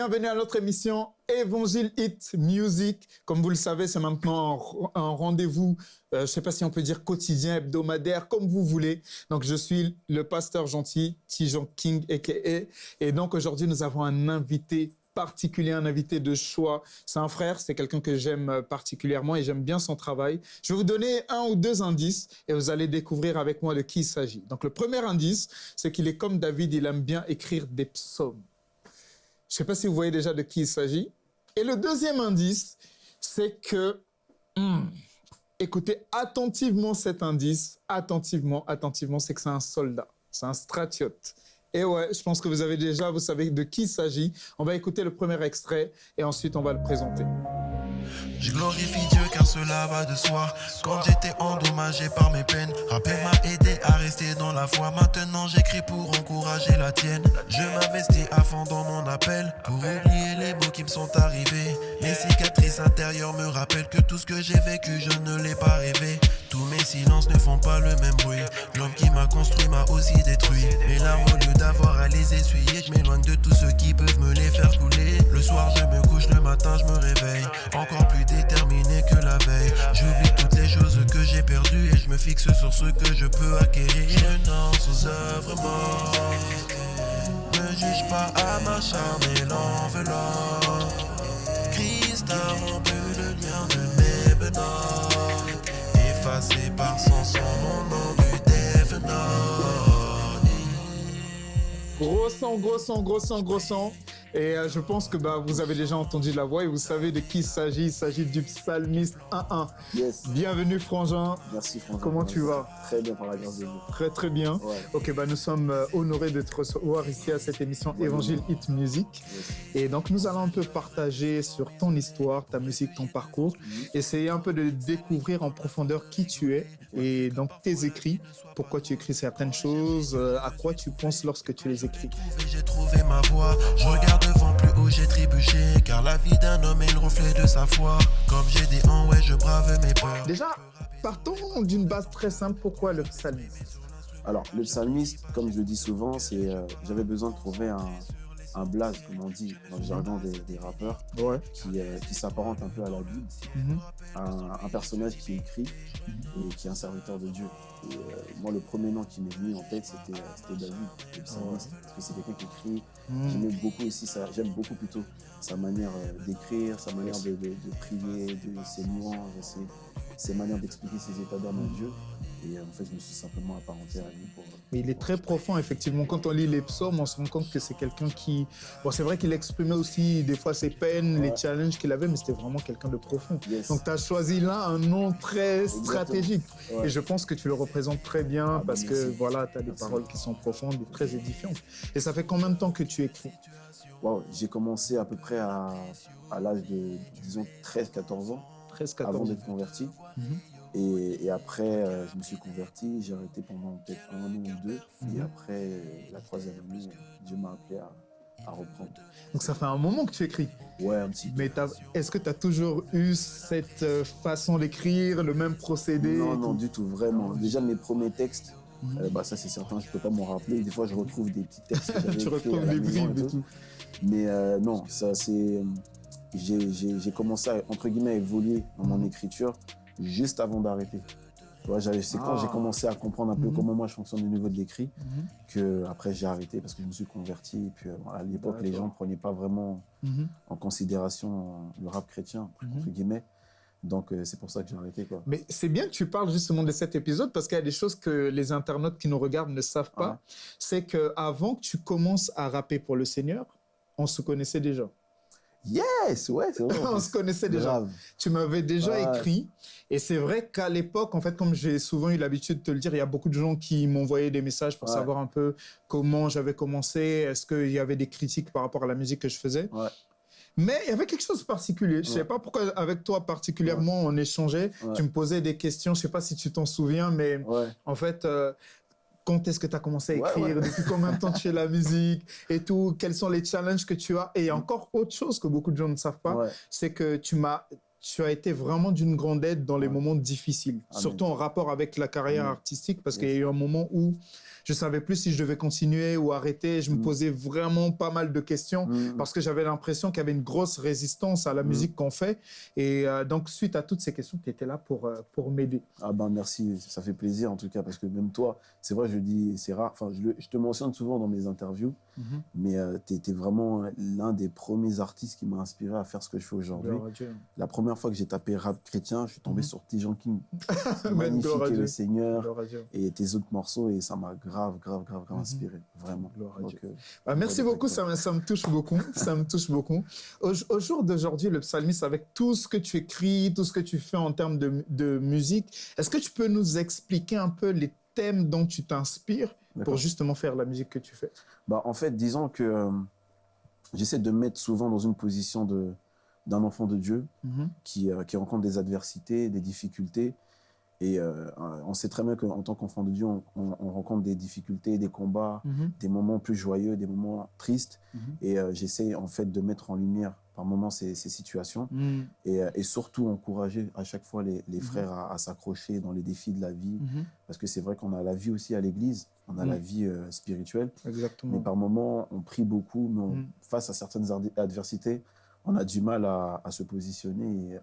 Bienvenue à notre émission Évangile Hit Music. Comme vous le savez, c'est maintenant un rendez-vous, je ne sais pas si on peut dire quotidien, hebdomadaire, comme vous voulez. Donc, je suis le pasteur gentil, Tijon King, a.k.a. Et donc, aujourd'hui, nous avons un invité particulier, un invité de choix. C'est un frère, c'est quelqu'un que j'aime particulièrement et j'aime bien son travail. Je vais vous donner un ou deux indices et vous allez découvrir avec moi de qui il s'agit. Donc, le premier indice, c'est qu'il est comme David, il aime bien écrire des psaumes. Je ne sais pas si vous voyez déjà de qui il s'agit. Et le deuxième indice, c'est que, écoutez attentivement cet indice, attentivement, c'est que c'est un soldat, c'est un stratiote. Et ouais, je pense que vous savez de qui il s'agit. On va écouter le premier extrait et ensuite on va le présenter. Je glorifie Dieu car cela va de soi. Quand j'étais endommagé par mes peines, rapper m'a aidé à rester dans la foi. Maintenant j'écris pour encourager la tienne. Je m'investis à fond dans mon appel pour oublier les mots qui me sont arrivés. Mes cicatrices intérieures me rappellent que tout ce que j'ai vécu je ne l'ai pas rêvé. Tous mes silences ne font pas le même bruit. L'homme qui m'a construit m'a aussi détruit. Mes larmes au lieu d'avoir à les essuyer, je m'éloigne de tous ceux qui peuvent me les faire couler. Le soir je me couche, le matin je me réveille encore plus déterminé que la veille. J'oublie toutes les choses que j'ai perdues et je me fixe sur ce que je peux acquérir. Je danse aux œuvres mortes. Ne juge pas à ma charme et l'enveloppe. Christ a rompu le lien de mes benoîtes. Effacé par son sang, mon nom du dévenant. Gros son. Et je pense que vous avez déjà entendu la voix et vous savez de qui il s'agit. Il s'agit du psalmiste 1-1. Yes. Bienvenue Frangin. Merci Frangin. Comment tu vas? Très bien par la grâce de Dieu. Très très bien. Ouais. Ok, nous sommes honorés de te recevoir ici à cette émission Évangile Hit Music. Yes. Et donc nous allons un peu partager sur ton histoire, ta musique, ton parcours. Essayer un peu de découvrir en profondeur qui tu es et donc tes écrits. Pourquoi tu écris certaines choses, à quoi tu penses lorsque tu les écris. J'ai trouvé ma voie, je regarde devant plus haut, j'ai trébuché. Car la vie d'un homme est le reflet de sa foi. Comme j'ai dit en ouais, je brave mes peurs. Déjà, partons d'une base très simple, pourquoi le psalmiste? Alors, le psalmiste, comme je le dis souvent, j'avais besoin de trouver un blaze, comme on dit dans le jargon des rappeurs, qui s'apparente un peu à la Bible, un personnage qui écrit et qui est un serviteur de Dieu. Et moi, le premier nom qui m'est venu en tête, c'était David, le psalmiste, parce que c'est quelqu'un qui écrit. J'aime beaucoup plutôt sa manière d'écrire, sa manière de prier, ses louanges, ses manières d'expliquer ses états d'âme à Dieu. Et en fait, je me suis simplement apparenté à lui pour... Mais il est très profond, effectivement. Quand on lit les psaumes, on se rend compte que c'est quelqu'un qui... Bon, c'est vrai qu'il exprimait aussi des fois ses peines, les challenges qu'il avait, mais c'était vraiment quelqu'un de profond. Yes. Donc, tu as choisi là un nom très stratégique. Ouais. Et je pense que tu le représentes très bien parce que voilà, tu as des paroles qui sont profondes et très édifiantes. Et ça fait combien de temps que tu écris? J'ai commencé à peu près à l'âge de, disons, 13-14 ans, 13-14 avant d'être converti. Et après, je me suis converti, j'ai arrêté pendant peut-être un an ou deux. Et après, la troisième année, Dieu m'a appelé à reprendre. Donc ça fait un moment que tu écris? Ouais, un petit peu. Mais est-ce que tu as toujours eu cette façon d'écrire, le même procédé? Non, du tout, vraiment. Déjà, mes premiers textes, ça c'est certain, je ne peux pas m'en rappeler. Des fois, je retrouve des petits textes que j'avais écrits à la maison et tout. Mais non, ça c'est... J'ai commencé à, entre guillemets, à évoluer dans mon écriture juste avant d'arrêter. C'est quand j'ai commencé à comprendre un peu comment moi je fonctionne au niveau de l'écrit qu'après j'ai arrêté parce que je me suis converti. Et puis à l'époque, les gens ne prenaient pas vraiment en considération le rap chrétien, entre guillemets. Donc c'est pour ça que j'ai arrêté, quoi. Mais c'est bien que tu parles justement de cet épisode parce qu'il y a des choses que les internautes qui nous regardent ne savent pas. C'est qu'avant que tu commences à rapper pour le Seigneur, on se connaissait déjà. Yes, ouais, c'est vrai. On se connaissait déjà. Grave. Tu m'avais déjà écrit. Et c'est vrai qu'à l'époque, en fait, comme j'ai souvent eu l'habitude de te le dire, il y a beaucoup de gens qui m'envoyaient des messages pour savoir un peu comment j'avais commencé, est-ce qu'il y avait des critiques par rapport à la musique que je faisais. Mais il y avait quelque chose de particulier. Je ne sais pas pourquoi, avec toi particulièrement, on échangeait. Tu me posais des questions. Je ne sais pas si tu t'en souviens, mais en fait... quand est-ce que tu as commencé à écrire, depuis combien de temps tu fais la musique et tout, quels sont les challenges que tu as. Et encore autre chose que beaucoup de gens ne savent pas, c'est que tu as été vraiment d'une grande aide dans les moments difficiles, surtout en rapport avec la carrière artistique, parce qu'il y a eu un moment où je savais plus si je devais continuer ou arrêter. Je me posais vraiment pas mal de questions parce que j'avais l'impression qu'il y avait une grosse résistance à la musique qu'on fait. Et donc, suite à toutes ces questions, tu étais là pour m'aider. Ah ben merci, ça fait plaisir en tout cas, parce que même toi, c'est vrai, je dis, c'est rare, enfin, je te mentionne souvent dans mes interviews, mais tu étais vraiment l'un des premiers artistes qui m'a inspiré à faire ce que je fais aujourd'hui. La première fois que j'ai tapé rap chrétien, je suis tombé sur Tijan King, Magnifique et le Seigneur, et tes autres morceaux, et ça m'a grave inspiré, vraiment. Donc, merci beaucoup, ça me touche beaucoup, ça me touche beaucoup. Au jour d'aujourd'hui, le psalmiste, avec tout ce que tu écris, tout ce que tu fais en termes de musique, est-ce que tu peux nous expliquer un peu les thèmes dont tu t'inspires pour justement faire la musique que tu fais? Bah, en fait, disons que j'essaie de me mettre souvent dans une position d'un enfant de Dieu qui rencontre des adversités, des difficultés. Et on sait très bien qu'en tant qu'enfant de Dieu, on rencontre des difficultés, des combats, des moments plus joyeux, des moments tristes. Et j'essaie en fait de mettre en lumière par moments ces situations et surtout encourager à chaque fois les frères à s'accrocher dans les défis de la vie. Parce que c'est vrai qu'on a la vie aussi à l'église, on a la vie spirituelle. Exactement. Mais par moments, on prie beaucoup, mais face à certaines adversités, on a du mal à se positionner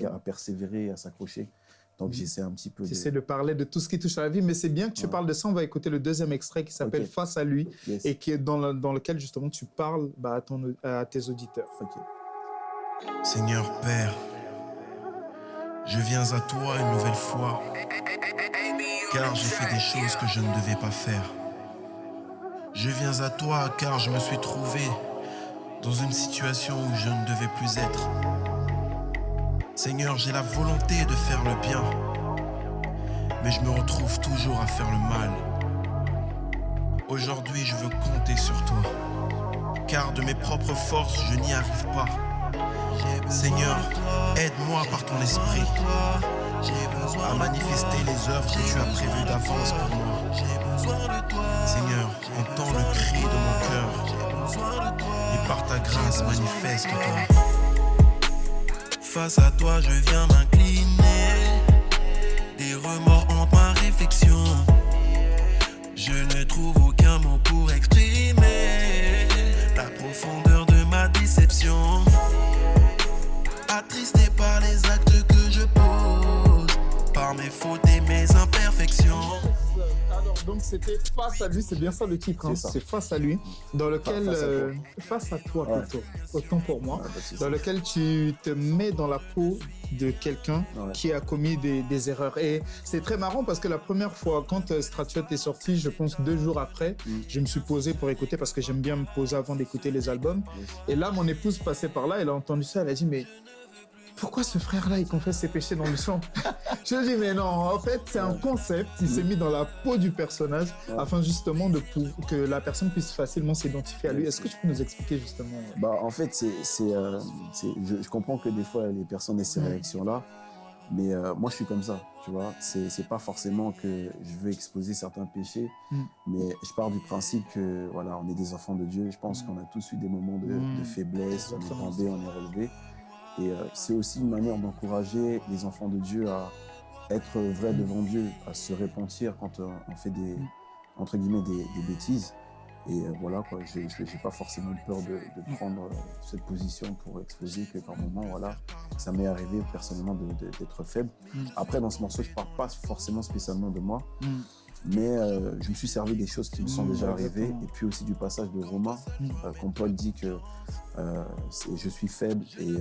et à persévérer, à s'accrocher. Donc, j'essaie un petit peu de parler de tout ce qui touche à la vie, mais c'est bien que tu parles de ça. On va écouter le deuxième extrait qui s'appelle Face à lui et qui est dans lequel, justement, tu parles à tes auditeurs. Seigneur Père, je viens à toi une nouvelle fois, car j'ai fait des choses que je ne devais pas faire. Je viens à toi car je me suis trouvé dans une situation où je ne devais plus être. Seigneur, j'ai la volonté de faire le bien, mais je me retrouve toujours à faire le mal. Aujourd'hui, je veux compter sur toi, car de mes propres forces, je n'y arrive pas. Seigneur, aide-moi par ton esprit à manifester les œuvres que tu as prévues d'avance pour moi. Seigneur, entends le cri de mon cœur et par ta grâce, manifeste-toi. Face à toi, je viens m'incliner. Des remords hantent ma réflexion. Je ne trouve aucun mot pour exprimer la profondeur de ma déception. Attristé par les actes que je pose, par mes fautes et mes imperfections. Alors, donc c'était Face à lui, c'est bien ça le titre, hein? C'est Face à lui, dans lequel, face à toi plutôt, autant pour moi, dans lequel tu te mets dans la peau de quelqu'un qui a commis des erreurs. Et c'est très marrant parce que la première fois, quand Stratchot est sorti, je pense 2 jours après, je me suis posé pour écouter parce que j'aime bien me poser avant d'écouter les albums. Et là, mon épouse passait par là, elle a entendu ça, elle a dit « mais pourquoi ce frère-là, il confesse ses péchés dans le chant ?» Je lui ai dit, mais non, en fait, c'est un concept. Il s'est mis dans la peau du personnage afin justement que la personne puisse facilement s'identifier à lui. Est-ce que tu peux nous expliquer justement? Bah, en fait, je comprends que des fois, les personnes aient ces réactions-là, mais moi, je suis comme ça, tu vois. C'est pas forcément que je veux exposer certains péchés, mais je pars du principe que, voilà, on est des enfants de Dieu. Je pense qu'on a tous eu des moments de faiblesse, on est tombé, on est relevé. Et c'est aussi une manière d'encourager les enfants de Dieu à être vrais devant Dieu, à se repentir quand on fait entre guillemets des bêtises. Et voilà, quoi, j'ai pas forcément peur de prendre cette position pour exposer que par moment, voilà, ça m'est arrivé personnellement d'être faible. Après, dans ce morceau, je parle pas forcément spécialement de moi, mais je me suis servi des choses qui me sont déjà arrivées, et puis aussi du passage de Romains, quand Paul dit que je suis faible et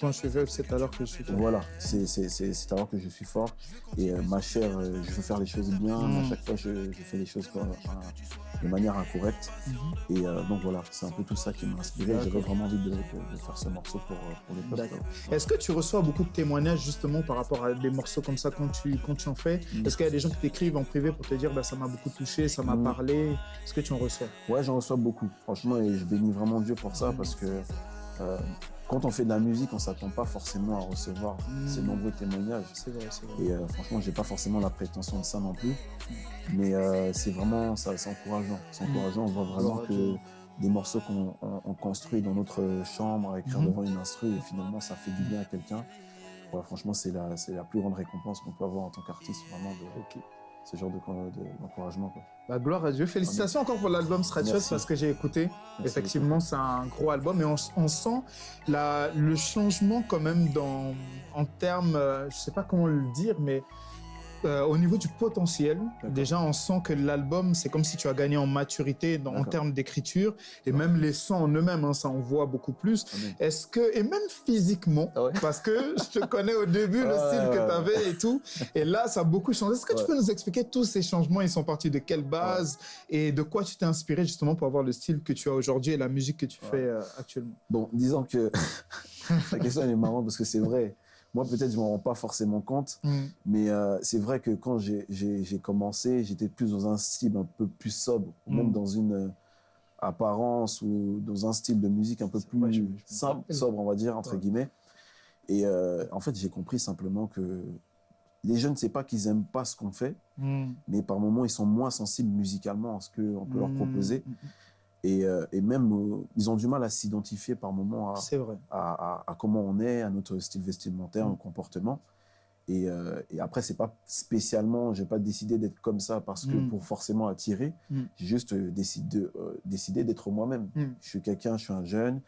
quand je suis faible, c'est alors que je suis fort. Voilà, c'est alors que je suis fort. Et ma chair, je veux faire les choses bien, mais à chaque fois, je fais les choses de manière incorrecte. Et donc voilà, c'est un peu tout ça qui m'a inspiré. J'avais vraiment envie de faire ce morceau pour les peuples. Est-ce que tu reçois beaucoup de témoignages justement par rapport à des morceaux comme ça quand tu en fais? Est-ce qu'il y a des gens qui t'écrivent en privé pour te dire ça m'a beaucoup touché, ça m'a parlé? Est-ce que tu en reçois? Ouais, j'en reçois beaucoup. Franchement, et je bénis vraiment Dieu pour ça parce que quand on fait de la musique, on ne s'attend pas forcément à recevoir ces nombreux témoignages. C'est vrai. Et franchement, je n'ai pas forcément la prétention de ça non plus. Mais c'est vraiment, c'est encourageant. C'est encourageant. On voit vraiment que des morceaux qu'on construit dans notre chambre, à écrire devant une instru, et finalement, ça fait du bien à quelqu'un. ouais, franchement, c'est la plus grande récompense qu'on peut avoir en tant qu'artiste, vraiment, ce genre d'encouragement, quoi. Bah, gloire à Dieu. Félicitations encore pour l'album Stretch Out parce que j'ai écouté. Merci effectivement, beaucoup. c'est un gros album et on sent le changement quand même en termes, je ne sais pas comment le dire, mais au niveau du potentiel. Déjà, on sent que l'album, c'est comme si tu as gagné en maturité en termes d'écriture et même les sons en eux-mêmes, hein, ça on voit beaucoup plus. Est-ce que, et même physiquement, parce que je te connais au début, le style que tu avais et tout, et là, ça a beaucoup changé. Est-ce que tu peux nous expliquer tous ces changements, ils sont partis de quelle base et de quoi tu t'es inspiré justement pour avoir le style que tu as aujourd'hui et la musique que tu fais actuellement? Bon, disons que la question elle est marrante parce que c'est vrai. Moi, peut-être, je ne m'en rends pas forcément compte, mais c'est vrai que quand j'ai commencé, j'étais plus dans un style un peu plus sobre, même dans une apparence ou dans un style de musique un peu plus simple, sobre, on va dire, entre guillemets. Et en fait, j'ai compris simplement que les jeunes, c'est pas qu'ils n'aiment pas ce qu'on fait, mais par moments, ils sont moins sensibles musicalement à ce qu'on peut leur proposer. Et même, ils ont du mal à s'identifier par moments à comment on est, à notre style vestimentaire, au comportement. Et après, c'est pas spécialement, j'ai pas décidé d'être comme ça parce que pour forcément attirer, j'ai juste décidé d'être moi-même. Je suis quelqu'un, je suis un jeune,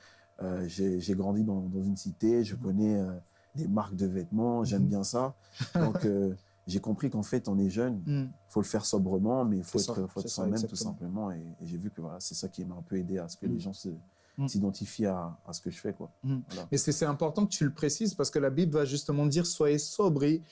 j'ai grandi dans une cité, je connais les marques de vêtements, j'aime bien ça. Donc, j'ai compris qu'en fait, on est jeune, faut le faire sobrement, mais il faut être soi-même tout simplement. Et j'ai vu que voilà, c'est ça qui m'a un peu aidé à ce que les gens s'identifient à ce que je fais, quoi. Voilà. Mais c'est important que tu le précises parce que la Bible va justement dire soyez sobre et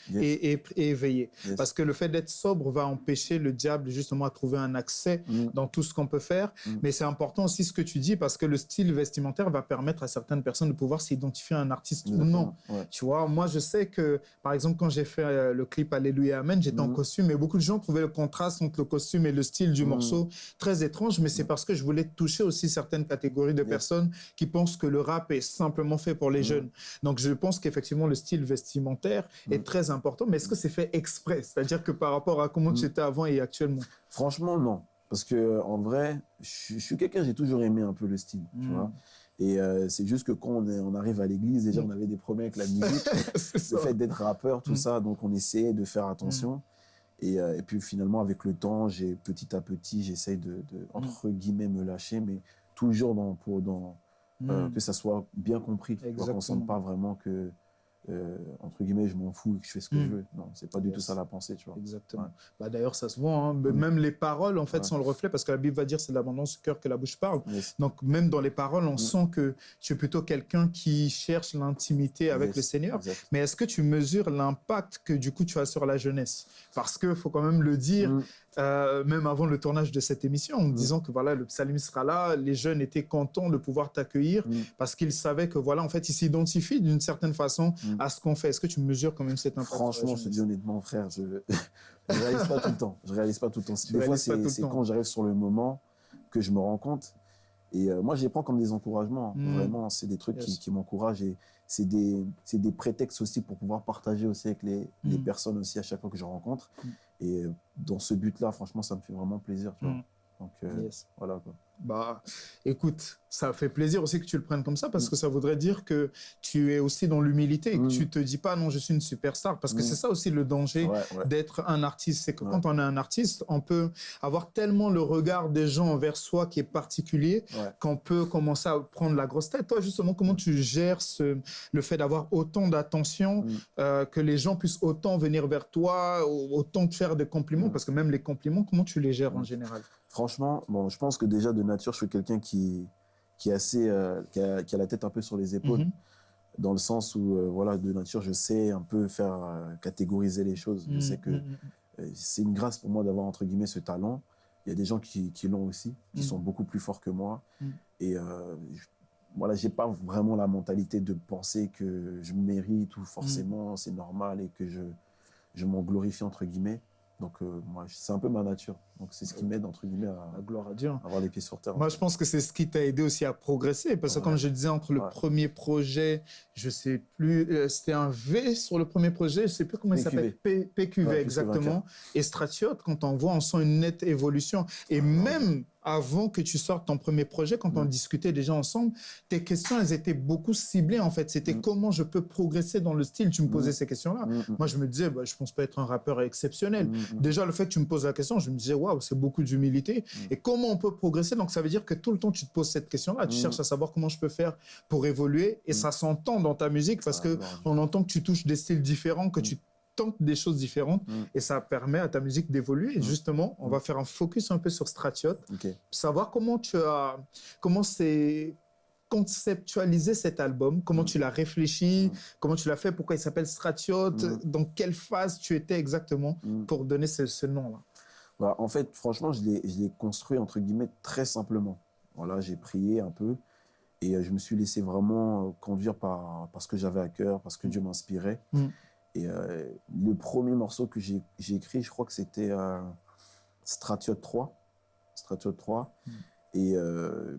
éveillés. Parce que le fait d'être sobre va empêcher le diable justement à trouver un accès dans tout ce qu'on peut faire. Mais c'est important aussi ce que tu dis parce que le style vestimentaire va permettre à certaines personnes de pouvoir s'identifier à un artiste ou non. Tu vois, moi je sais que par exemple quand j'ai fait le clip Alléluia Amen, j'étais en costume et beaucoup de gens trouvaient le contraste entre le costume et le style du morceau très étrange, mais c'est parce que je voulais toucher aussi certaines catégories de personnes qui pensent que le rap est simplement fait pour les jeunes. Donc je pense qu'effectivement le style vestimentaire est très important, mais est-ce que c'est fait exprès? C'est-à-dire que par rapport à comment tu étais avant et actuellement? Franchement, non. Parce que en vrai, je suis quelqu'un, j'ai toujours aimé un peu le style, tu vois. Et c'est juste que quand on arrive à l'église, déjà on avait des problèmes avec la musique, le fait d'être rappeur, tout ça, donc on essayait de faire attention. Et puis finalement, avec le temps, petit à petit, j'essaye de entre guillemets, me lâcher, mais toujours que ça soit bien compris. Qu'on ne sente pas vraiment que, entre guillemets, je m'en fous et que je fais ce que je veux. Non, c'est pas du tout ça la pensée, tu vois. Exactement. Bah, d'ailleurs, ça se voit. Hein. Même les paroles, en fait, sont le reflet, parce que la Bible va dire c'est de l'abondance du cœur que la bouche parle. Donc, même dans les paroles, on sent que tu es plutôt quelqu'un qui cherche l'intimité avec le Seigneur. Mais est-ce que tu mesures l'impact que, du coup, tu as sur la jeunesse? Parce qu'il faut quand même le dire, même avant le tournage de cette émission, en disant que voilà, le psalmiste sera là, les jeunes étaient contents de pouvoir t'accueillir parce qu'ils savaient que voilà, en fait, ils s'identifient d'une certaine façon à ce qu'on fait. Est-ce que tu mesures quand même cet impact? Franchement, je te dis honnêtement, frère, je réalise pas tout le temps. Je réalise pas tout le temps. Des fois, c'est quand j'arrive sur le moment que je me rends compte. Et moi, je les prends comme des encouragements. Vraiment, c'est des trucs qui m'encouragent et c'est des prétextes aussi pour pouvoir partager aussi avec les personnes aussi à chaque fois que je rencontre. Et dans ce but-là, franchement, ça me fait vraiment plaisir. Tu vois. Donc, voilà, quoi. Bah, écoute, ça fait plaisir aussi que tu le prennes comme ça parce que ça voudrait dire que tu es aussi dans l'humilité et que tu te dis pas non, je suis une superstar parce que c'est ça aussi le danger d'être un artiste. C'est que quand on est un artiste, on peut avoir tellement le regard des gens envers soi qui est particulier qu'on peut commencer à prendre la grosse tête. Toi, justement, comment tu gères le fait d'avoir autant d'attention, que les gens puissent autant venir vers toi, autant te faire des compliments parce que même les compliments, comment tu les gères en général? Franchement, bon, je pense que déjà de nature, je suis quelqu'un qui est assez, qui a la tête un peu sur les épaules, dans le sens où, voilà, de nature, je sais un peu faire catégoriser les choses. Je sais que c'est une grâce pour moi d'avoir, entre guillemets, ce talent. Il y a des gens qui l'ont aussi, qui sont beaucoup plus forts que moi. Et voilà, j'ai pas vraiment la mentalité de penser que je mérite ou forcément c'est normal et que je m'en glorifie, entre guillemets. Donc, moi, c'est un peu ma nature. Donc, c'est ce qui m'aide, entre guillemets, à gloire à Dieu. Avoir les pieds sur terre. Moi, je pense que c'est ce qui t'a aidé aussi à progresser. Parce que, comme je disais, entre le premier projet, je ne sais plus, c'était un V sur le premier projet, je ne sais plus comment il s'appelle. PQV, exactement. Et Stretch Out, quand on voit, on sent une nette évolution. Et même avant que tu sortes ton premier projet, quand on discutait déjà ensemble, tes questions, elles étaient beaucoup ciblées, en fait. C'était comment je peux progresser dans le style. Tu me posais ces questions-là. Moi, je me disais, je pense pas être un rappeur exceptionnel. Déjà, le fait que tu me poses la question, je me disais, waouh, c'est beaucoup d'humilité. Et comment on peut progresser? Donc, ça veut dire que tout le temps, tu te poses cette question-là. Tu cherches à savoir comment je peux faire pour évoluer. Et ça s'entend dans ta musique parce qu'on entend que tu touches des styles différents, que tu tentes des choses différentes et ça permet à ta musique d'évoluer. Et justement, on va faire un focus un peu sur Stratiot, savoir comment c'est conceptualisé cet album, comment tu l'as réfléchi, comment tu l'as fait, pourquoi il s'appelle Stratiot, dans quelle phase tu étais exactement pour donner ce nom-là. Bah, en fait, franchement, je l'ai construit, entre guillemets, très simplement. Voilà, j'ai prié un peu et je me suis laissé vraiment conduire par ce que j'avais à cœur, parce que Dieu m'inspirait. Et le premier morceau que j'ai écrit, je crois que c'était Stratiot 3. Stratiot 3. Et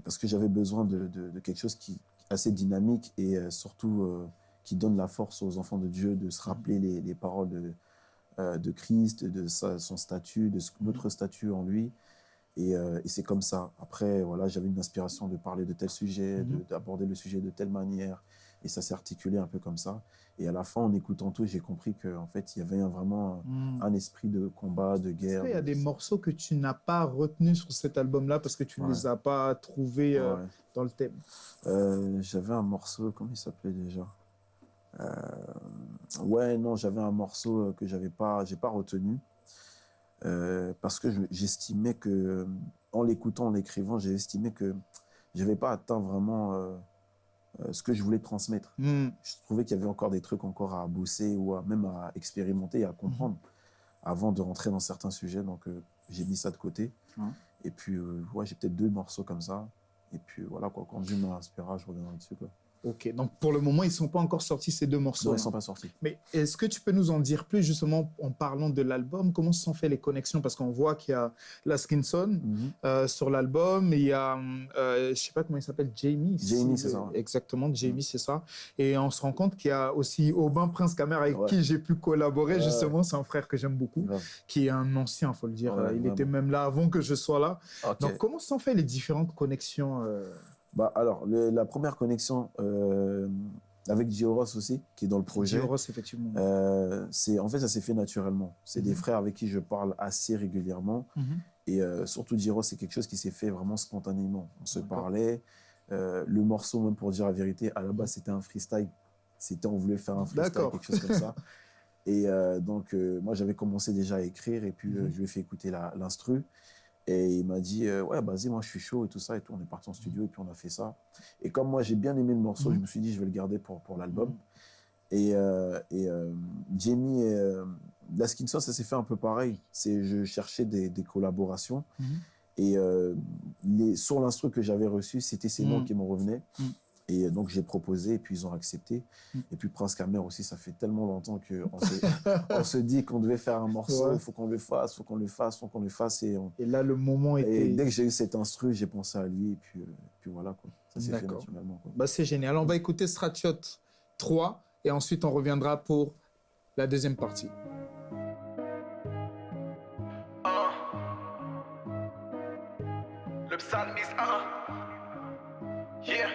parce que j'avais besoin de quelque chose qui est assez dynamique et surtout qui donne la force aux enfants de Dieu de se rappeler les paroles de Christ, de son statut, de notre statut en lui. Et c'est comme ça. Après, voilà, j'avais une inspiration de parler de tel sujet, d'aborder le sujet de telle manière. Et ça s'est articulé un peu comme ça. Et à la fin, en écoutant tout, j'ai compris qu'en fait, il y avait vraiment un esprit de combat, de guerre. Il y a des morceaux que tu n'as pas retenus sur cet album-là parce que tu ne les as pas trouvés dans le thème. J'avais un morceau, comment il s'appelait déjà? Ouais, non, j'avais un morceau que j'ai pas retenu parce que j'estimais que, en l'écoutant, en l'écrivant, j'ai estimé que je n'avais pas atteint vraiment ce que je voulais transmettre. Je trouvais qu'il y avait encore des trucs encore à bosser ou même à expérimenter et à comprendre avant de rentrer dans certains sujets. Donc, j'ai mis ça de côté. Et puis, j'ai peut-être 2 morceaux comme ça. Et puis, voilà, quoi, quand Dieu m'inspirera, je reviendrai dessus, quoi. Ok, donc pour le moment, ils ne sont pas encore sortis, ces 2 morceaux. Non, ils ne sont pas sortis. Mais est-ce que tu peux nous en dire plus, justement, en parlant de l'album? Comment se sont fait les connexions? Parce qu'on voit qu'il y a Laskinson sur l'album, il y a, je ne sais pas comment il s'appelle, Jamie. Jamie, c'est ça. Exactement, Jamie, c'est ça. Et on se rend compte qu'il y a aussi Aubin Prince Kamer, avec qui j'ai pu collaborer, justement. C'est un frère que j'aime beaucoup, qui est un ancien, il faut le dire. Il était même là avant que je sois là. Donc, comment se sont fait les différentes connexions Bah, alors, la première connexion avec Dioros aussi, qui est dans le projet. Dioros, effectivement. En fait, ça s'est fait naturellement. C'est des frères avec qui je parle assez régulièrement. Et surtout, Dioros, c'est quelque chose qui s'est fait vraiment spontanément. On se parlait. Le morceau, même pour dire la vérité, à la base, c'était un freestyle. On voulait faire un freestyle, quelque chose comme ça. Et donc, moi, j'avais commencé déjà à écrire. Et puis, je lui ai fait écouter l'instru. Et il m'a dit, ouais, vas-y, moi, je suis chaud et tout ça. Et tout. On est parti en studio et puis on a fait ça. Et comme moi, j'ai bien aimé le morceau, je me suis dit, je vais le garder pour l'album. Et Jamie et Laskinson, ça s'est fait un peu pareil. Je cherchais des collaborations. Et sur l'instru que j'avais reçu, c'était ces noms qui me revenaient. Et donc, j'ai proposé et puis ils ont accepté. Et puis Prince Kamer aussi, ça fait tellement longtemps qu'on se dit qu'on devait faire un morceau, il faut qu'on le fasse, il faut qu'on le fasse, il faut qu'on le fasse. Et là, le moment était... Et dès que j'ai eu cet instru, j'ai pensé à lui et puis voilà, quoi. Ça s'est fait naturellement, quoi. Bah, c'est génial. On va écouter Stratiot 3 et ensuite on reviendra pour la deuxième partie. Le psalmiste 1. Yeah.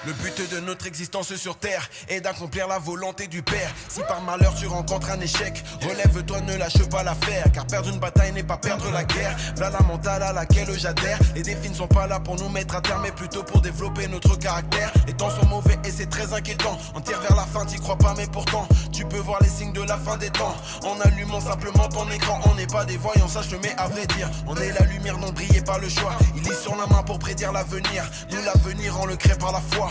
Le but de notre existence sur terre est d'accomplir la volonté du Père. Si par malheur tu rencontres un échec, relève-toi, ne lâche pas l'affaire. Car perdre une bataille n'est pas perdre la guerre. Voilà la mentale à laquelle j'adhère. Les défis ne sont pas là pour nous mettre à terre, mais plutôt pour développer notre caractère. Les temps sont mauvais et c'est très inquiétant. On tire vers la fin, t'y crois pas, mais pourtant tu peux voir les signes de la fin des temps en allumant simplement ton écran. On n'est pas des voyants, ça je te mets à vrai dire. On est la lumière, non brillée par le choix. Il est sur la main pour prédire l'avenir. Nous l'avenir, on le crée par la foi.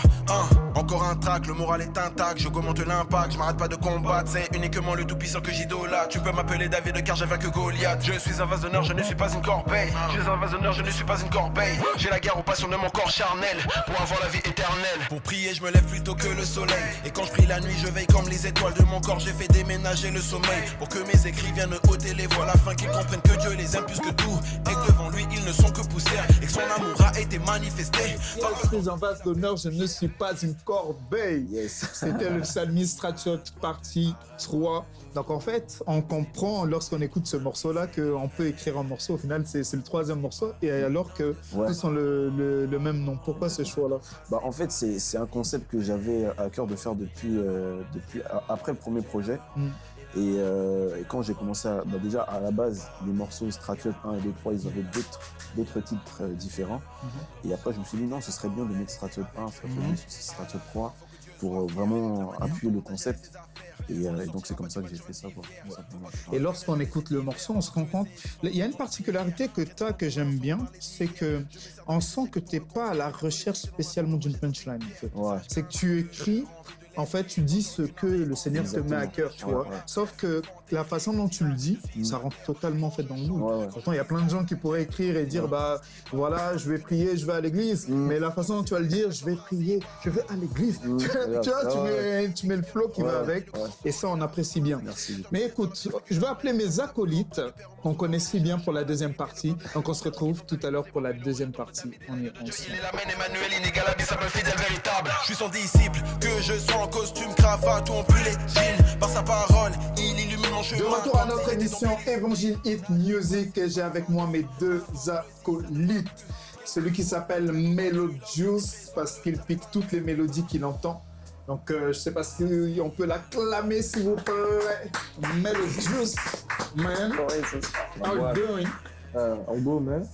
Encore un track, le moral est intact. J'augmente l'impact, je m'arrête pas de combattre. C'est uniquement le tout-puissant que j'idolâtre. Tu peux m'appeler David car j'ai vaincu Goliath. Je suis un vase d'honneur, je ne suis pas une corbeille. Je suis un vase d'honneur, je ne suis pas une corbeille. J'ai la guerre aux passions de mon corps charnel pour avoir la vie éternelle. Pour prier, je me lève plutôt que le soleil. Et quand je prie la nuit, je veille comme les étoiles de mon corps. J'ai fait déménager le sommeil pour que mes écrits viennent ôter les voiles afin qu'ils comprennent que Dieu les aime plus que tout et que devant lui construit, ils ne sont que poussière. Et que son amour a été manifesté. Très en base d'honneur, je ne suis pas une corbeille. Yes. C'était le Psalmiste Stratchot partie 3. Donc en fait, on comprend lorsqu'on écoute ce morceau-là qu'on peut écrire un morceau. Au final, c'est le 3e morceau. Et alors que tous ont le même nom. Pourquoi ce choix-là? Bah, en fait, c'est un concept que j'avais à cœur de faire depuis après le premier projet. Et quand j'ai commencé déjà à la base, les morceaux Stratchot 1 et 2, 3, ils avaient d'autres titres différents. Et après, je me suis dit non, ce serait bien de mettre Stratchot 1, Stratchot 3 pour vraiment appuyer le concept. Et donc c'est comme ça que j'ai fait ça, quoi. Et lorsqu'on écoute le morceau, on se rend compte. Il y a une particularité que tu as que j'aime bien, c'est que on sent que tu n'es pas à la recherche spécialement d'une punchline. En fait. Ouais. C'est que tu écris. En fait, tu dis ce que le Seigneur te met à cœur, tu vois. Sauf que la façon dont tu le dis, ça rentre totalement fait dans le moule. Pourtant, il y a plein de gens qui pourraient écrire et dire, bah voilà, je vais prier, je vais à l'église. Mais la façon dont tu vas le dire, je vais prier, je vais à l'église. Tu vois, tu mets le flow qui va avec. Et ça, on apprécie bien. Merci. Mais écoute, je vais appeler mes acolytes qu'on connaît si bien pour la deuxième partie. Donc, on se retrouve tout à l'heure pour la deuxième partie. On est ensemble. Il est l'amène Emmanuel, inégalable, simple, fidèle, véritable. Je suis son disciple, que je sois en costume, cravate ou en pull et jean. Par sa parole, il illumine mon chemin. De retour à notre émission Évangile Hit Music, j'ai avec moi mes 2 acolytes. Celui qui s'appelle Melodious parce qu'il pique toutes les mélodies qu'il entend. Donc je ne sais pas si on peut l'acclamer s'il vous plaît. Melodious, man. How you doing? En beau, man.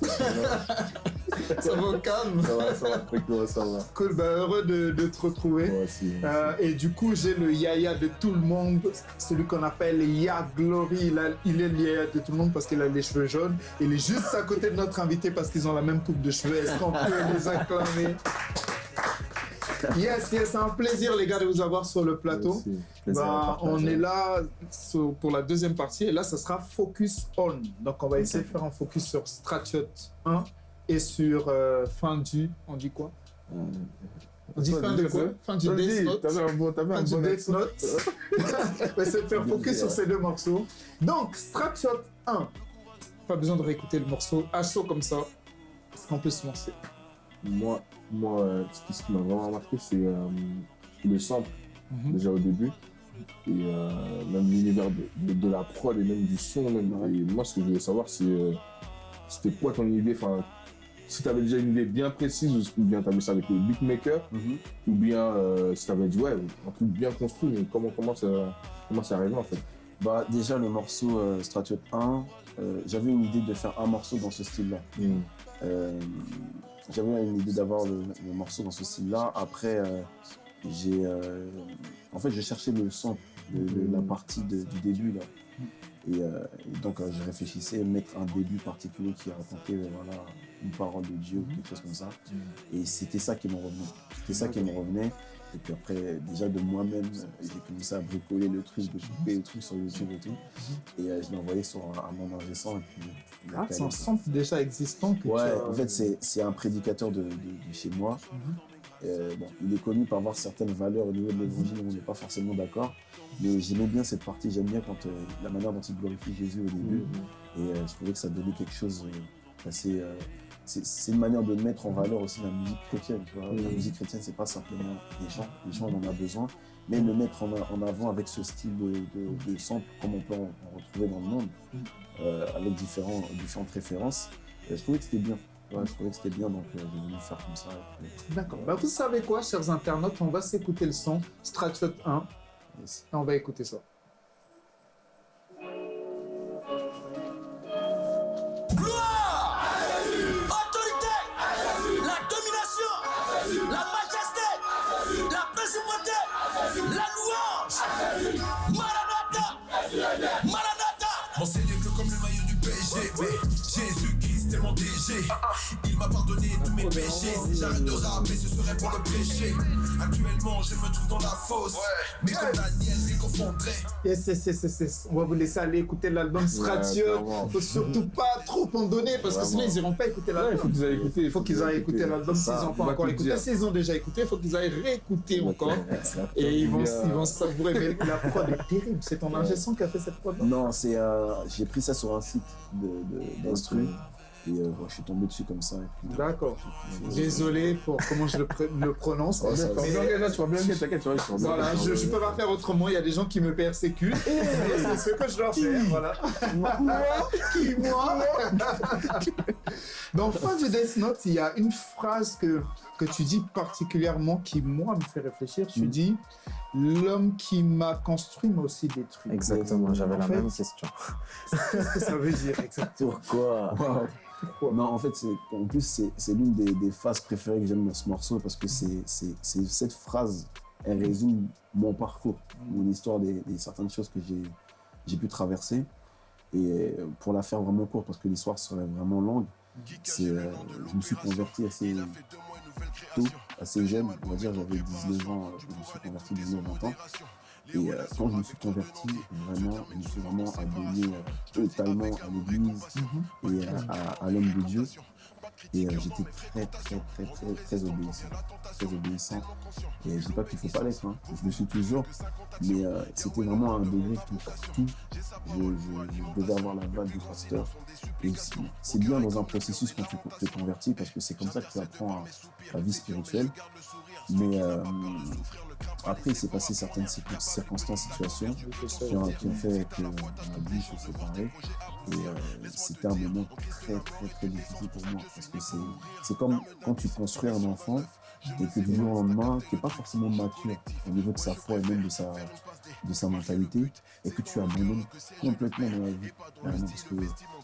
Ça va au calme? Ça va, très cool, ça va. Cool, bah, heureux de te retrouver. Moi aussi. Et du coup, j'ai le yaya de tout le monde, celui qu'on appelle Ya Glory. Il est le yaya de tout le monde parce qu'il a les cheveux jaunes. Il est juste à côté de notre invité parce qu'ils ont la même coupe de cheveux. Est-ce qu'on peut les acclamer? Yes, c'est un plaisir les gars de vous avoir sur le plateau. Bah, on est là pour la deuxième partie et là, ça sera Focus On. Donc, on va essayer de faire un focus sur Stratchot 1 et sur fin du... On dit quoi? On dit fin de quoi? Fin du Death Note. Fin du Death Note. On va essayer de faire focus sur ces 2 morceaux. Donc, Stratchot 1. Pas besoin de réécouter le morceau à chaud comme ça. Est-ce qu'on peut se lancer? Moi, ce qui m'a vraiment marqué, c'est le sample, déjà au début, et même l'univers de la prod et même du son. Même. Et moi, ce que je voulais savoir, c'était quoi ton idée, si tu avais déjà une idée bien précise, ou bien tu avais ça avec le beatmaker, ou bien si tu avais dit, ouais, un truc bien construit, mais comment c'est arrivé en fait? Bah, déjà, le morceau Stratchot 1, j'avais une idée de faire un morceau dans ce style-là. J'avais une idée d'avoir le morceau dans ce style-là. Après, en fait, je cherchais le son de la partie du début là. Et donc, je réfléchissais à mettre un début particulier qui racontait une parole de Dieu ou quelque chose comme ça. Et c'était ça qui me revenait. Et puis après, déjà de moi-même, j'ai commencé à bricoler le truc, de choper le truc sur YouTube et tout. Et je l'ai envoyé à mon ingé son. C'est un sample déjà existant que en fait, c'est un prédicateur de chez moi. Bon, il est connu par avoir certaines valeurs au niveau de l'évangile où on n'est pas forcément d'accord. Mais j'aimais bien cette partie, j'aime bien quand la manière dont il glorifie Jésus au début. Et je trouvais que ça donnait quelque chose assez... c'est une manière de mettre en valeur aussi la musique chrétienne. Tu vois. La musique chrétienne, c'est pas simplement des chants. Les chants, on en a besoin. Mais le mettre en avant avec ce style de sample, comme on peut en retrouver dans le monde, avec différentes références, je trouvais que c'était bien. Ouais, je trouvais que c'était bien, donc j'ai voulu faire comme ça. D'accord. Bah, vous savez quoi, chers internautes, on va s'écouter le son Stratchot 1. Yes. Et on va écouter ça. Mon Seigneur que comme le maillot du PSG, mais Jésus-Christ tellement DG. Il m'a pardonné tous mes péchés. Si j'arrête de rapper, ce serait pour le péché. Actuellement, je me trouve dans la fosse. Mais comme Daniel, je les confondrai. Yes. On va vous laisser aller écouter l'album Stratchot. Faut surtout pas trop en donner parce que sinon ils iront pas écouter l'album. Il faut qu'ils aillent écouter. Il faut qu'ils aillent écouter l'album s'ils n'ont pas encore écouté. S'ils ont déjà écouté, il faut qu'ils aillent réécouter encore. Et ils vont savourer. La prod est terrible. C'est ton ingé son qui a fait cette prod? Non, j'ai pris ça sur un site d'instru. Et je suis tombé dessus comme ça. D'accord. Désolé pour comment je le prononce. Tu vas bien gagner, t'inquiète, tu vas. Voilà, je ne peux pas faire autrement. Il y a des gens qui me persécutent. C'est ce que je dois faire. Voilà. Moi Dans fin du Death Note, il y a une phrase que tu dis particulièrement qui, moi, me fait réfléchir. Tu dis « L'homme qui m'a construit m'a aussi détruit ». Exactement, j'avais la même question. Qu'est-ce que ça veut dire exactement? Pourquoi? Non, en fait, en plus, c'est l'une des phases préférées que j'aime dans ce morceau parce que cette phrase, elle résume mon parcours, mon histoire, des certaines choses que j'ai pu traverser. Et pour la faire vraiment courte, parce que l'histoire serait vraiment longue, je me suis converti assez tôt, assez jeune, on va dire, j'avais 19 ans, je me suis converti 19-20 ans. Et quand je me suis converti, vraiment, je me suis vraiment abonné totalement à l'église et à l'homme de Dieu. Et j'étais très obéissant. Très obéissant. Et je dis pas qu'il faut pas l'être, hein. Je le suis toujours. Mais c'était vraiment un degré qui partout. Je devais avoir la balle du pasteur. Et c'est bien dans un processus quand tu te convertis parce que c'est comme ça que tu apprends la vie spirituelle. Mais après, il s'est passé certaines circonstances, situations qui ont fait qu'on a dû se séparer. Et c'était un moment très difficile pour moi. Parce que c'est comme quand tu construis un enfant et que du jour au lendemain, tu n'es pas forcément mature au niveau de sa foi et même de sa mentalité et que tu abandonnes complètement dans la vie. Vraiment, parce que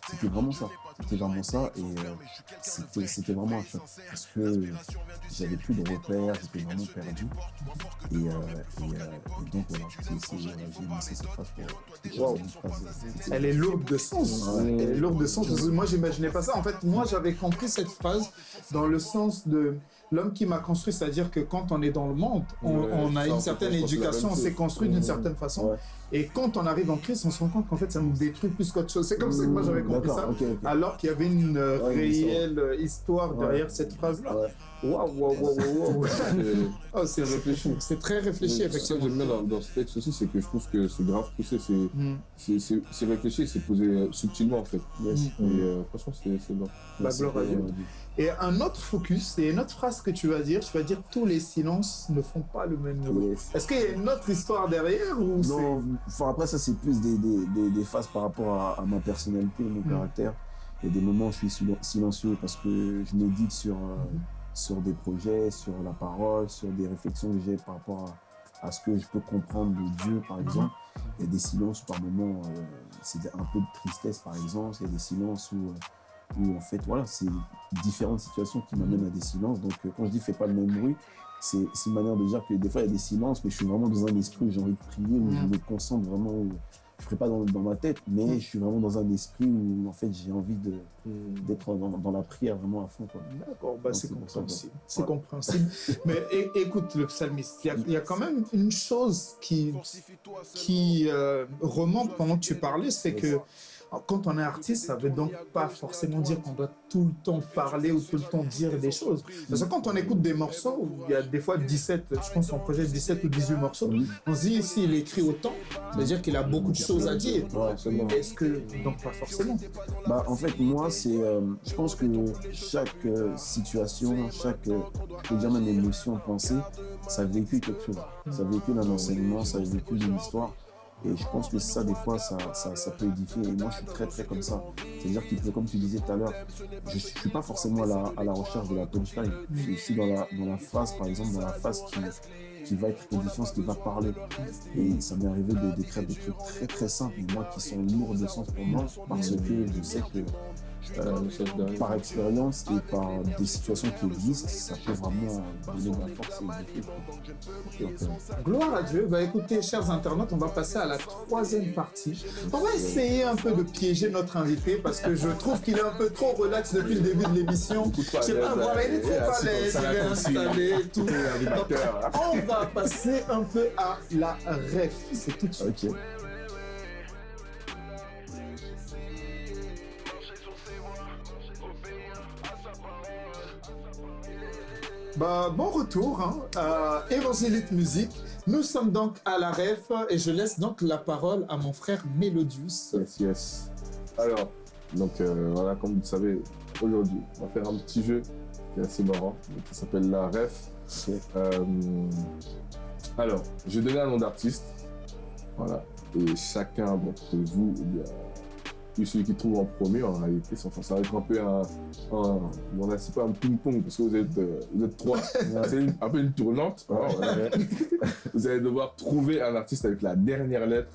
c'était vraiment ça. C'était vraiment ça et c'était vraiment un choc. Parce que j'avais plus de repères, j'étais vraiment perdu. Et donc voilà, j'ai lancé cette phrase pour... Elle est lourde de sens. Elle est lourde de sens. Moi, j'imaginais pas ça. En fait, moi, j'avais compris cette phrase dans le sens de l'homme qui m'a construit, c'est-à-dire que quand on est dans le monde, on a une certaine éducation, on s'est construit d'une certaine façon. Et quand on arrive en Christ, on se rend compte qu'en fait, ça nous détruit plus qu'autre chose. C'est comme ça que moi, j'avais compris ça. Okay. Alors qu'il y avait une réelle histoire derrière cette phrase-là. Waouh. Oh, c'est réfléchi. C'est très réfléchi, effectivement. Ce que j'aime bien dans ce texte aussi, c'est que je trouve que c'est grave poussé. C'est réfléchi, c'est posé subtilement, en fait. Et franchement, c'est bon. Gloire à Dieu. Et un autre focus, et une autre phrase que tu vas dire tous les silences ne font pas le même bruit. Est-ce qu'il y a une autre histoire derrière ou non, après ça c'est plus des phases par rapport à ma personnalité, mon caractère. Il y a des moments où je suis silencieux parce que je médite sur des projets, sur la parole, sur des réflexions que j'ai par rapport à ce que je peux comprendre de Dieu par exemple. Il y a des silences où par moments c'est un peu de tristesse par exemple, il y a des silences où en fait voilà, c'est différentes situations qui m'amènent à des silences. Donc quand je dis fais pas le même bruit, c'est une manière de dire que des fois il y a des silences, mais je suis vraiment dans un esprit où j'ai envie de prier, où je me concentre vraiment, où je ne ferai pas dans ma tête, mais je suis vraiment dans un esprit où en fait j'ai envie d'être dans la prière vraiment à fond. D'accord, c'est compréhensible. C'est compréhensible. Mais écoute le psalmiste, il y a quand même une chose qui remonte pendant que tu parlais, c'est que quand on est artiste, ça ne veut donc pas forcément dire qu'on doit tout le temps parler ou tout le temps dire des choses. Parce que quand on écoute des morceaux, il y a des fois 17, je pense qu'on projette 17 ou 18 morceaux, on se dit s'il écrit autant, ça veut dire qu'il a beaucoup de choses à dire. Est-ce que, donc pas forcément? En fait, moi, je pense que chaque situation, je peux dire même émotion, pensée, ça véhicule quelque chose. Ça véhicule un enseignement, ça véhicule une histoire. Et je pense que ça, des fois, ça peut édifier. Et moi, je suis très comme ça. C'est-à-dire qu'il peut, comme tu disais tout à l'heure, je ne suis pas forcément à la recherche de la punchline. Je suis dans la phrase, par exemple, dans la phrase qui va être édifiante, qui va parler. Et ça m'est arrivé d'écrire des trucs très simples, mais moi, qui sont lourds de sens pour moi, parce que je sais que par expérience et par des situations qui existent, ça peut vraiment donner de la force et des gloire à Dieu. Écoutez, chers internautes, on va passer à la troisième partie. On va essayer un peu de piéger notre invité parce que je trouve qu'il est un peu trop relax depuis le début de l'émission. Je sais pas, voilà, il est trop à l'aise, il est installé, tout. Donc, on va passer un peu à la ref. C'est tout de suite. Okay. Bon retour à Évangélite Musique. Nous sommes donc à la ref et je laisse donc la parole à mon frère Melodius. Yes. Alors, donc voilà, comme vous le savez, aujourd'hui. On va faire un petit jeu qui est assez marrant, qui s'appelle la ref. Alors, je vais donner un nom d'artiste. Voilà. Et chacun d'entre vous, eh bien, puis celui qui trouve en premier, en réalité, ça va être un peu c'est pas un ping-pong parce que vous êtes trois. C'est un peu une tournante. Vous allez devoir trouver un artiste avec la dernière lettre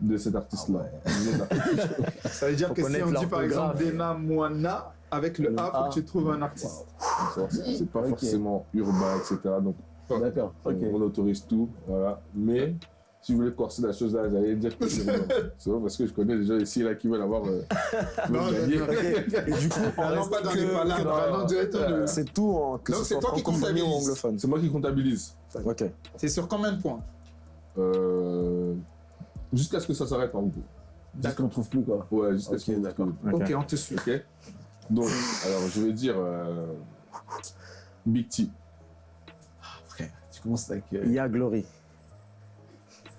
de cet artiste-là. Ça veut dire que si on dit par exemple Dena Moana, avec le A, faut que tu trouves un artiste. C'est pas forcément urbain, etc. Donc, D'accord. on autorise tout. Voilà. Mais si vous voulez corser la chose là, j'allais dire que c'est urbain. C'est vrai parce que je connais des gens ici là qui veulent avoir. Non, et du coup, on pas dans les palabres. C'est tout en donc c'est toi qui comptabilise. C'est moi qui comptabilise. Ok. C'est sur combien de points? Jusqu'à ce que ça s'arrête en gros. Jusqu'à ce qu'on trouve plus, quoi. Ouais, jusqu'à ce qu'on d'accord. Ok, on te suit. Ok. Donc, alors je vais dire Big T. Frère, tu commences avec. Il y a Glory.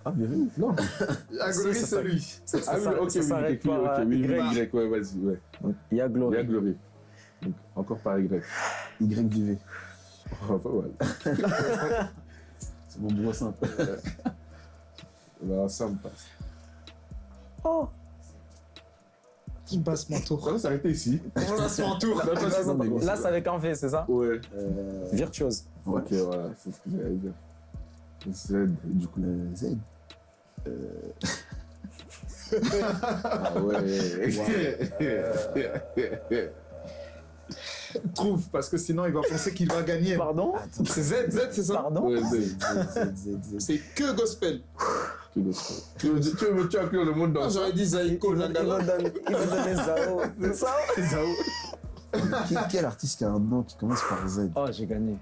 Ah, bien vu. Non. Aglory, Si, c'est lui. Ça Y, s'arrête par oui, Y. ouais, vas-y, ouais. Il y a Il y Glory. a Glory. Donc, encore par Y. YDV. Oh, pas mal. C'est mon bourreau simple. Là, ça me passe. Oh. Je passe mon tour. Ça va s'arrêter ici. Je passe mon tour. Là, c'est avec un V, c'est ça? Ouais. Virtuose. Ok, voilà, c'est ce que j'allais dire. Z, du coup. Z. Ah ouais. Trouve, parce que sinon il va penser qu'il va gagner. Pardon? C'est Z, c'est ça? Pardon? Ouais, Z. C'est que gospel. Tu veux inclure le monde dans ça? J'aurais dit Zaïko, Il va donner Zao. C'est ça? Quel artiste qui a un nom qui commence par Z? Oh, j'ai gagné.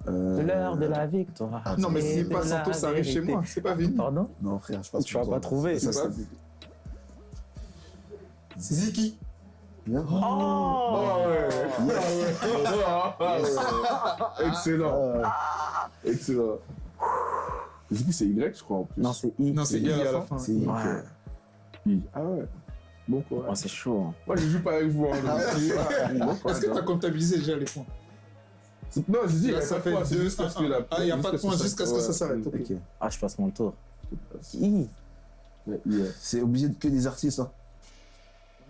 L'heure de la victoire. Non, mais si Et pas de la Santos, ça arrive chez vérité. moi. C'est pas Vini. Pardon? Non, frère, je pense Tu vas pas trouver. Ça, pas. Ziki. Bien. Oh! Excellent. Excellent. Ziki, c'est Y, je crois, en plus. Non, c'est I. Non, c'est I à la fin. C'est Ouais. I. Ah ouais. Bon Oh, courage. c'est chaud. Hein. Moi, je joue pas avec vous. Hein, donc. Bon Est-ce courage, que tu as hein. comptabilisé déjà les points? Non, je dis, Là, ça fait c'est 2, jusqu'à ce que la. Ah, il n'y a pas de point jusqu'à ce que ça s'arrête. Ok. Ok. Ah, je passe mon tour. I. C'est obligé de que des artistes, hein.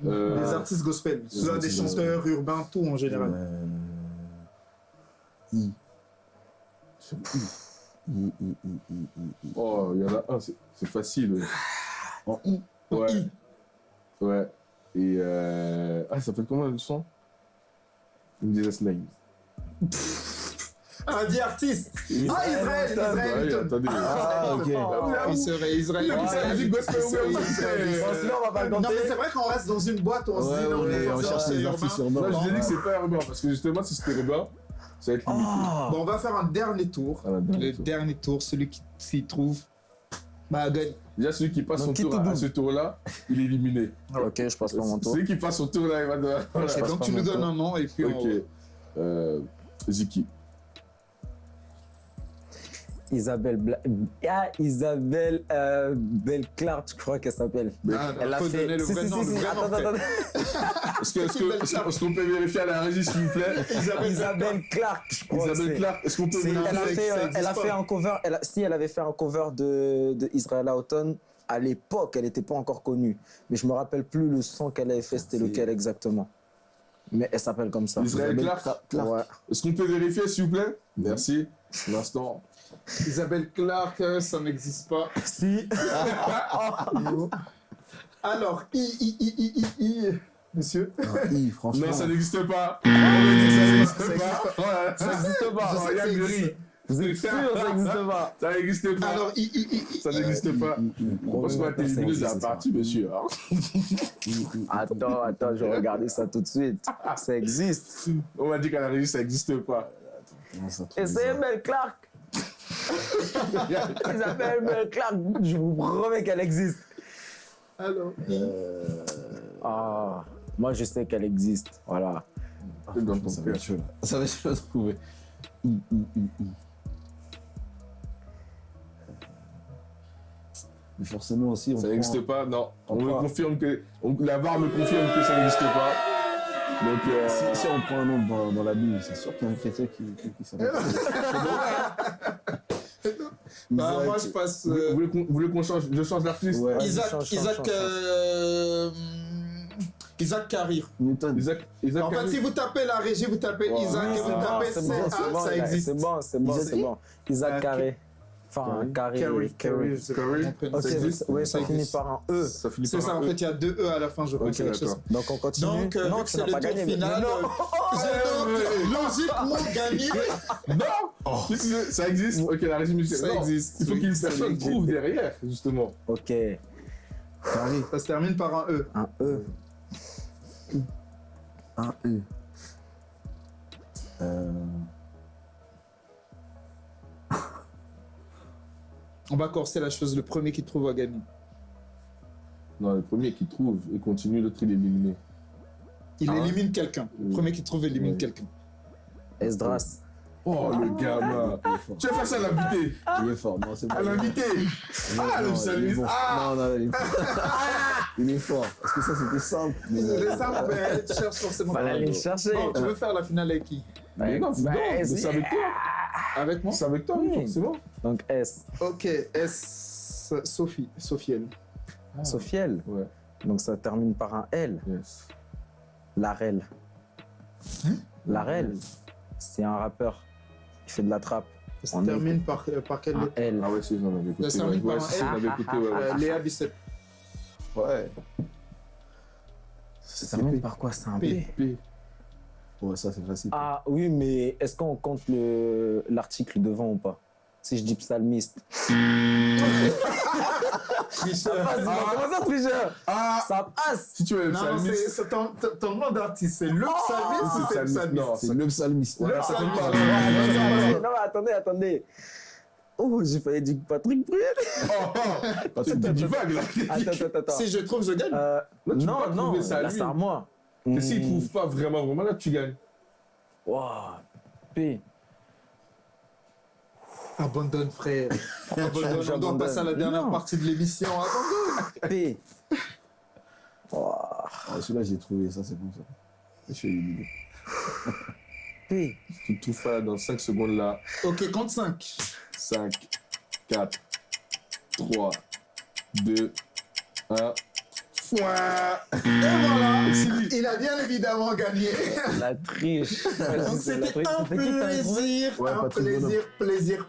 Les artistes gospel, soit des chanteurs urbains, tout en général. I. Oh, il y en a un, c'est facile. En I. Ouais. I. Ouais. Et ah, ça s'appelle comment le son? Jesus Name. Ah, dit artiste. Ah, Israël, Ouais, Hilton. attendez. Ah, ok. Il serait Israël. Sinon, on va pas le Non, compter. mais c'est vrai qu'on reste dans une boîte, on se dit, non, mais on cherche des artistes urbains. Non, je t'ai dit que c'est pas urbain, parce que justement, si c'était urbain, ça va être limité. Oh. Bon, on va faire un dernier tour. Ah, la dernière Le tour. dernier tour, celui qui s'y trouve, bah, gagne. Déjà, celui qui passe Donc, son qui tour te à double. ce tour-là, il est éliminé. Ok, je passe pas mon tour. Celui qui passe son tour-là, il va devoir. Voilà. Et donc, tu nous donnes un nom et puis Ok. Ziki. Isabelle Belclark, je crois qu'elle s'appelle. Elle a faut fait. donner le vrai nom, le vrai nom, Attends. Est-ce qu'on peut vérifier à la régie, s'il vous plaît? Isabelle Clark, je crois. Isabelle c'est- Clark, est-ce qu'on peut c'est- vérifier? Elle a fait un cover. Si elle avait fait un cover de Israel Houghton, à l'époque, elle n'était pas encore connue. Mais je me rappelle plus le son qu'elle avait fait, c'était lequel exactement. Mais elle s'appelle comme ça. Israël Clark. Ouais. Est-ce qu'on peut vérifier, s'il vous plaît? Merci. L'instant. Isabelle Clark, ça n'existe pas. Si. Alors, monsieur. I, franchement. Non, ça n'existe pas. Ça n'existe n'existe pas. Ouais, ça n'existe pas. Je sais Il y a que ça du existe. riz. Vous êtes sûr, ça n'existe pas. Ça n'existe pas. Alors, Ça n'existe pas. Parce qu'on a été éliminé de la partie, monsieur. Attends, je vais regarder ça tout de suite. Ça existe. On m'a dit qu'à la régie, ça n'existe pas. Et c'est Isabelle Clark. Isabelle Belclark, je vous promets qu'elle existe. alors, Ah, moi je sais qu'elle existe. Voilà. Dans ton Ça va cœur. être chaud, là. Ça va être chaud à trouver. I. Mais forcément aussi, on Ça prend- n'existe pas, non. On me prend- confirme que. La VAR me confirme que ça n'existe pas. Donc, si on prend un nom dans la Bible, c'est sûr qu'il y a un chrétien qui s'appelle. Bah, moi, je passe. Vous voulez qu'on change? Je change l'artiste? Ouais. Isaac Carir. Newton. Isaac En fait, Carré. si vous tapez la régie, vous tapez Ouais, Isaac et c'est vous bon, tapez c'est bon, CA, c'est bon, ça existe. C'est bon. Isaac Carré. Enfin, Carré. Carry. Ok, Ça existe. oui, ça finit existe. par un E. Ça finit C'est par ça, un en E. fait, il y a 2 E à la fin, je crois. Ok, quelque chose. d'accord. Donc on continue. Donc, non, vu que tu c'est n'as le pas tour gagné. final, j'ai donc logiquement gagné. Qu'est-ce que ça existe? Ok, la régie musicale. Ça Non, existe. Il faut qu'une personne existe. trouve derrière, justement. Ok, Carré. Ça se termine par un E. un E. Un E. On va corser la chose, le premier qui trouve va gagner. Non, le premier qui trouve et continue, l'autre il est éliminé. Il Ah ouais. élimine quelqu'un. Le Oui. premier qui trouve élimine Oui. quelqu'un. Esdras. Oh, le gamin. Tu vas faire ça à l'invité. Il est fort. Non, c'est bon. À l'invité. Ah, le Non, il est salut. bon. Ah. Non, il est fort. Il est fort. Parce que ça, c'était simple. Mais C'est ça, mais tu cherches forcément. Fallait aller le chercher. Bon, tu veux faire la finale avec qui? Mais non, Bah, mais c'est- c'est avec toi. Avec moi? C'est avec toi, Oui. forcément. Donc S. Ok, S. Sophie. Sophielle. Sophiel. Ouais. Donc ça termine par un L. Yes. Larel. Larel, c'est un rappeur. Il fait de la trappe. Ça On se termine par quelle Un lettre? L. Ah ouais, si, j'en avais écouté. Ça termine par un si, L. j'en avais écouté, ouais. Léa Bicep. Ouais. Ça termine par quoi? C'est un P. P. Ouais, ça, c'est facile. Ah oui, mais est-ce qu'on compte l'article devant ou pas? Si je dis psalmiste. Comment ça, tricheur? Ah, Ça passe. si tu veux le Non, non, psalmiste. c'est ton nom d'artiste, c'est le psalmiste ou c'est le psalmiste? Non, C'est le psalmiste. Le ça psalmiste. compte pas. Non, mais attendez. Oh, j'ai failli dire Patrick Bruel. Oh, tu dis vague là. Attends. Si je trouve, je gagne. Là, tu peux pas Non, trouver ça à là, lui. c'est à moi. Et s'il trouve pas vraiment, là, tu gagnes. Wow. P. Abandonne, frère. Abandonne. On doit J'abandonne. passer à la dernière Non. partie de l'émission. Abandonne. P. Wow. Ah, celui-là, j'ai trouvé. Ça, c'est bon, ça. Je suis éliminé. P. Tu ne trouves pas là dans 5 secondes là. Ok, compte 5. 5, 4, 3, 2, 1. Et voilà, il a bien évidemment gagné. La triche. Donc c'était un plaisir, Ouais, un Patrick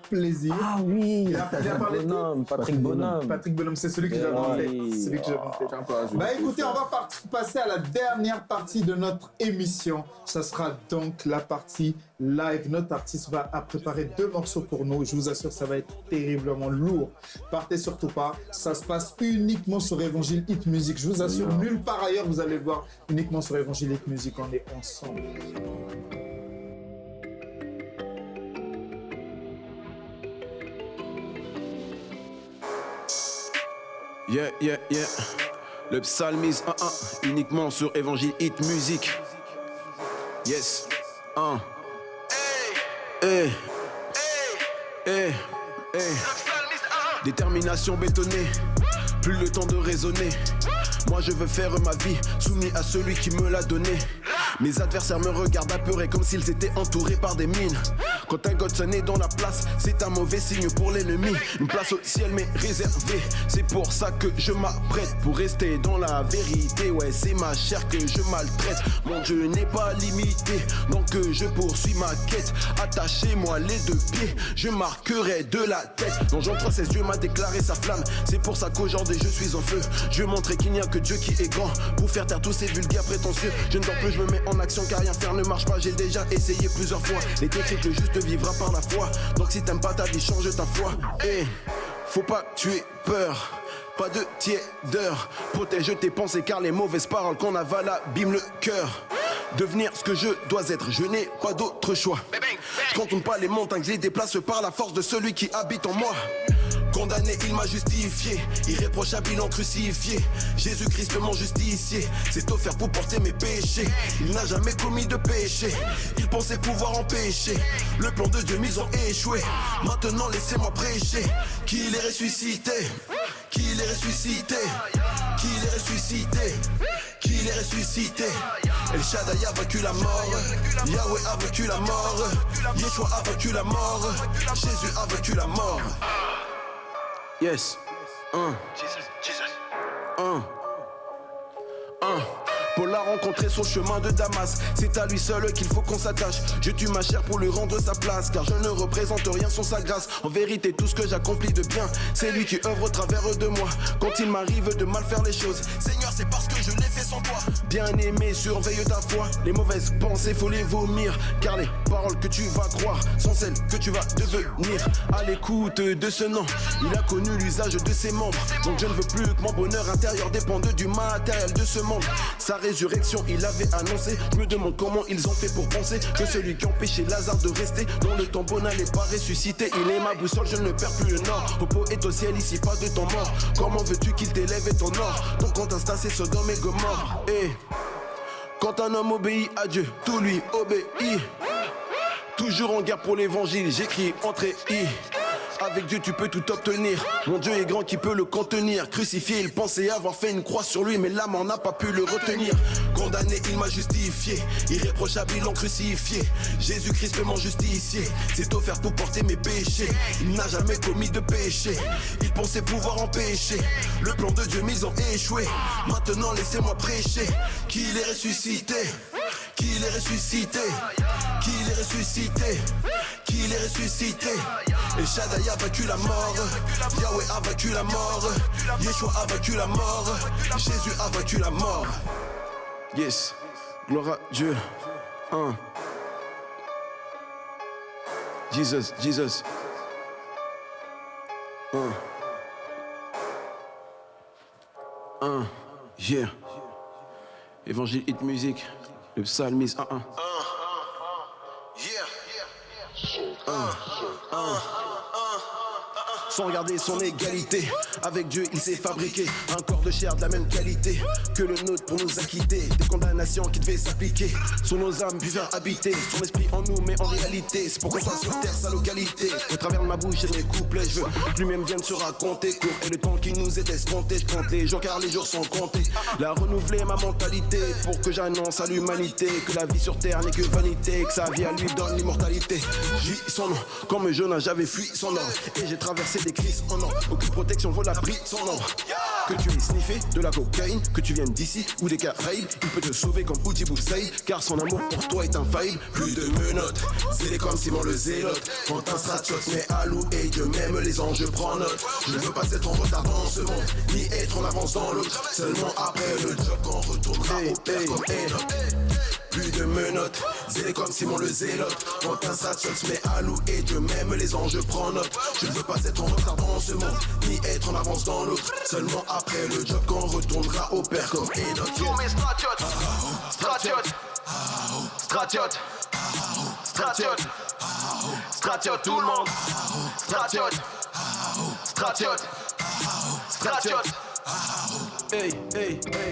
plaisir. Ah oui. Il a parlé de Bonhomme, Patrick Bonhomme. Patrick Bonhomme, c'est celui que j'avais en tête. Oui. Celui que j'avais en tête. Bah écoutez, on va passer à la dernière partie de notre émission. Ça sera donc la partie live. Notre artiste va préparer 2 morceaux pour nous. Je vous assure, ça va être terriblement lourd. Partez surtout pas. Ça se passe uniquement sur Évangile Hit Music. Je vous assure, nulle part ailleurs, vous allez le voir uniquement sur Évangile Hit Music. On est ensemble. Yeah. Le psalmiste 1-1, uniquement sur Évangile Hit Music. Yes. Détermination bétonnée, plus le temps de raisonner. Moi je veux faire ma vie, soumis à celui qui me l'a donné. Mes adversaires me regardent apeurés comme s'ils étaient entourés par des mines. Quand un Godson est dans la place, c'est un mauvais signe pour l'ennemi. Une place au ciel m'est réservée, c'est pour ça que je m'apprête. Pour rester dans la vérité, ouais c'est ma chair que je maltraite. Mon Dieu n'est pas limité, donc je poursuis ma quête. Attachez-moi les 2 pieds, je marquerai de la tête. Dans Jean 3,16, Dieu m'a déclaré sa flamme. C'est pour ça qu'aujourd'hui je suis en feu. Je veux montrer qu'il n'y a que Dieu qui est grand pour faire taire tous ces vulgaires prétentieux. Je ne dors plus, je me mets en action car rien faire ne marche pas. J'ai déjà essayé plusieurs fois. Les techniques, le juste vivra par la foi. Donc si t'aimes pas ta vie, change ta foi. Et faut pas que tu aies peur, pas de tiédeur. Protège tes pensées car les mauvaises paroles qu'on avale abîment le cœur. Devenir ce que je dois être, je n'ai pas d'autre choix. Je contourne pas les montagnes, je les déplace par la force de celui qui habite en moi. Condamné, il m'a justifié, irréprochable, il en crucifié. Jésus-Christ, mon justicier, s'est offert pour porter mes péchés. Il n'a jamais commis de péché, il pensait pouvoir empêcher. Le plan de Dieu, mais ils ont échoué. Maintenant, laissez-moi prêcher qu'il est ressuscité, qu'il est ressuscité, qu'il est ressuscité, qu'il est ressuscité. El Shaddai a vaincu la mort, Yahweh a vaincu la mort, Yeshua a vaincu la mort, Jésus a vaincu la mort. Yes. Pour la rencontrer sur le chemin de Damas, c'est à lui seul qu'il faut qu'on s'attache. Je tue ma chair pour lui rendre sa place, car je ne représente rien sans sa grâce. En vérité, tout ce que j'accomplis de bien, c'est lui qui œuvre au travers de moi. Quand il m'arrive de mal faire les choses, Seigneur, c'est parce que je l'ai fait sans toi. Bien-aimé, surveille ta foi. Les mauvaises pensées, faut les vomir, car les paroles que tu vas croire sont celles que tu vas devenir. À l'écoute de ce nom, il a connu l'usage de ses membres. Donc je ne veux plus que mon bonheur intérieur dépende du matériel de ce monde. Sa résurrection, il avait annoncé. Je me demande comment ils ont fait pour penser que celui qui empêchait Lazare de rester dans le tombeau n'allait pas ressusciter. Il est ma boussole, je ne perds plus le nord. Repos est au ciel, ici pas de temps mort. Comment veux-tu qu'il t'élève et t'honore? Ton compte Insta c'est Sodome et Gomorrhe. Et quand un homme obéit à Dieu, tout lui obéit. Toujours en guerre pour l'évangile, j'écris entrée I. Avec Dieu tu peux tout obtenir. Mon Dieu est grand qui peut le contenir. Crucifié, il pensait avoir fait une croix sur lui, mais la mort n'a pas pu le retenir. Condamné, il m'a justifié. Irréprochable, ils l'ont crucifié. Jésus-Christ mon justicier s'est offert pour porter mes péchés. Il n'a jamais commis de péché. Il pensait pouvoir empêcher le plan de Dieu, mais ils ont échoué. Maintenant laissez-moi prêcher qu'il est ressuscité, qu'il est ressuscité, qu'il est ressuscité, qu'il est ressuscité. El Shaddai a vaincu la mort, Yahweh a vaincu la mort, Yeshua a vaincu la mort, Jésus a vaincu la mort. Yes, gloire à Dieu. Jesus, Jesus. Yeah. Évangile Hit Music, le psalmiste. Sans regarder son égalité, avec Dieu il s'est fabriqué un corps de chair de la même qualité que le nôtre pour nous acquitter des condamnations qui devaient s'appliquer sur nos âmes puis faire habiter son esprit en nous, mais en réalité c'est pour qu'on soit sur terre sa localité. Au travers de ma bouche et de mes couplets, je veux que lui-même vienne se raconter court et le temps qui nous est escompté. Je compte les jours car les jours sont comptés. La renouveler ma mentalité pour que j'annonce à l'humanité que la vie sur terre n'est que vanité, que sa vie à lui donne l'immortalité. Je vis son nom comme Jonas, j'avais fui son ordre et j'ai traversé des crises en or. Aucune protection vaut la prix de son ombre. Que tu aies sniffé de la cocaïne, que tu viennes d'ici ou des Caraïbes, il peut te sauver comme Oudjibou Saïd, car son amour pour toi est infaillible. Plus de menottes, zélé comme Simon le Zélote. Quand un stratiote met à louer Dieu même les anges prend note. Je ne veux pas être en retard dans ce monde, ni être en avance dans l'autre. Seulement après le job qu'on retournera au père comme Enoch. Plus de menottes, zélé comme Simon le Zélote. Quand un stratiote se met à louer Dieu même les anges prend note. Je ne veux pas être en retard dans ce monde, ni être en avance dans l'autre. Seulement après le job qu'on retournera au père comme Enoch. Tous mes stratiotes, stratiotes, stratiotes, stratiotes, stratiotes, tout le monde, stratiotes, stratiotes, stratiotes. Hey, hey, hey.